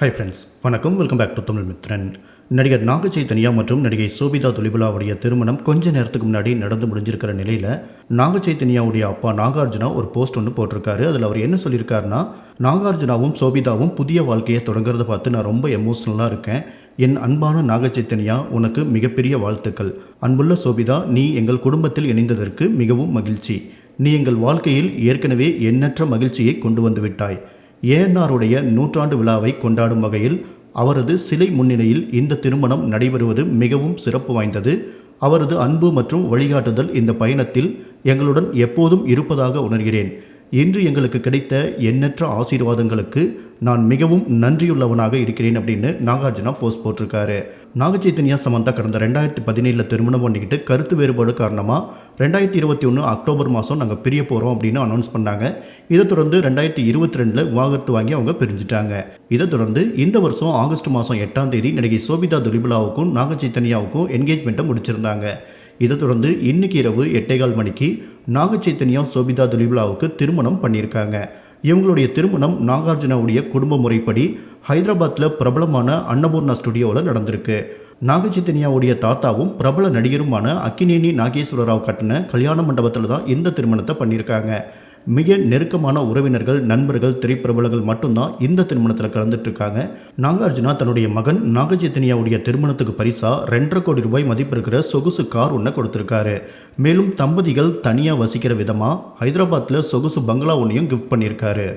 Hi friends, வணக்கம். Welcome back to Tamil Mithran. நடிகர் நாக சைத்தன்யா மற்றும் நடிகை சோபிதா துலிபுலாவுடைய திருமணம் கொஞ்ச நேரத்துக்கு முன்னாடி நடந்து முடிஞ்சிருக்கிற நிலையில் நாக சைத்தன்யாவுடைய அப்பா நாகார்ஜுனா ஒரு போஸ்ட் ஒன்று போட்டிருக்காரு. அதில் அவர் என்ன சொல்லியிருக்காருன்னா, நாகார்ஜுனாவும் சோபிதாவும் புதிய வாழ்க்கையை தொடங்குறத பார்த்து நான் ரொம்ப எமோஷ்னலாக இருக்கேன். என் அன்பான நாக சைத்தன்யா, உனக்கு மிகப்பெரிய வாழ்த்துக்கள். அன்புள்ள சோபிதா, நீ எங்கள் குடும்பத்தில் இணைந்ததற்கு மிகவும் மகிழ்ச்சி. நீ எங்கள் வாழ்க்கையில் ஏற்கனவே எண்ணற்ற மகிழ்ச்சியை கொண்டு வந்து விட்டாய். ஏஎன்ஆருடைய நூற்றாண்டு விழாவை கொண்டாடும் வகையில் அவரது சிலை முன்னிலையில் இந்த திருமணம் நடைபெறுவது மிகவும் சிறப்பு வாய்ந்தது. அவரது அன்பு மற்றும் வழிகாட்டுதல் இந்த பயணத்தில் எங்களுடன் எப்போதும் இருப்பதாக உணர்கிறேன். இன்று எங்களுக்கு கிடைத்த எண்ணற்ற ஆசீர்வாதங்களுக்கு நான் மிகவும் நன்றியுள்ளவனாக இருக்கிறேன் அப்படின்னு நாகார்ஜுனா போஸ்ட் போட்டிருக்காரு. நாகச்சைத்தன்யா சமந்தா கடந்த 2017 திருமணம் பண்ணிக்கிட்டு கருத்து வேறுபாடு காரணமாக 2021 அக்டோபர் மாதம் நாங்கள் பிரிய போகிறோம் அப்படின்னு அனௌன்ஸ் பண்ணாங்க. இதை தொடர்ந்து 2022 விவாகரத்து வாங்கி அவங்க பிரிஞ்சுட்டாங்க. இதை தொடர்ந்து இந்த வருஷம் ஆகஸ்ட் மாதம் 8ஆம் தேதி நடிகை சோபிதா துலிபுலாவுக்கும் நாகச்சைத்தன்யாவுக்கும் என்கேஜ்மெண்ட்டை முடிச்சிருந்தாங்க. இதை தொடர்ந்து இன்னைக்கு இரவு 8:15 மணிக்கு நாகச்சைத்தன்யா சோபிதா துலிபுலாவுக்கு திருமணம் பண்ணியிருக்காங்க. இவங்களுடைய திருமணம் நாகார்ஜுனாவுடைய குடும்ப முறைப்படி ஹைதராபாத்தில் பிரபலமான அன்னபூர்ணா ஸ்டுடியோவில் நடந்திருக்கு. நாகச்சைத்தன்யாவுடைய தாத்தாவும் பிரபல நடிகருமான அக்கினேனி நாகேஸ்வர ராவ் கட்டின கல்யாண மண்டபத்தில் தான் இந்த திருமணத்தை பண்ணியிருக்காங்க. மிக நெருக்கமான உறவினர்கள், நண்பர்கள், திரைப்பிரபலங்கள் மட்டும்தான் இந்த திருமணத்தில் கலந்துட்டு இருக்காங்க. நாகார்ஜுனா தன்னுடைய மகன் நாகச்சைத்தன்யாவுடைய திருமணத்துக்கு பரிசா 2.5 கோடி ரூபாய் மதிப்பு இருக்கிற சொகுசு கார் ஒன்று கொடுத்துருக்காரு. மேலும் தம்பதிகள் தனியாக வசிக்கிற விதமாக ஹைதராபாத்தில் சொகுசு பங்களா ஒன்றையும் கிஃப்ட் பண்ணியிருக்காரு.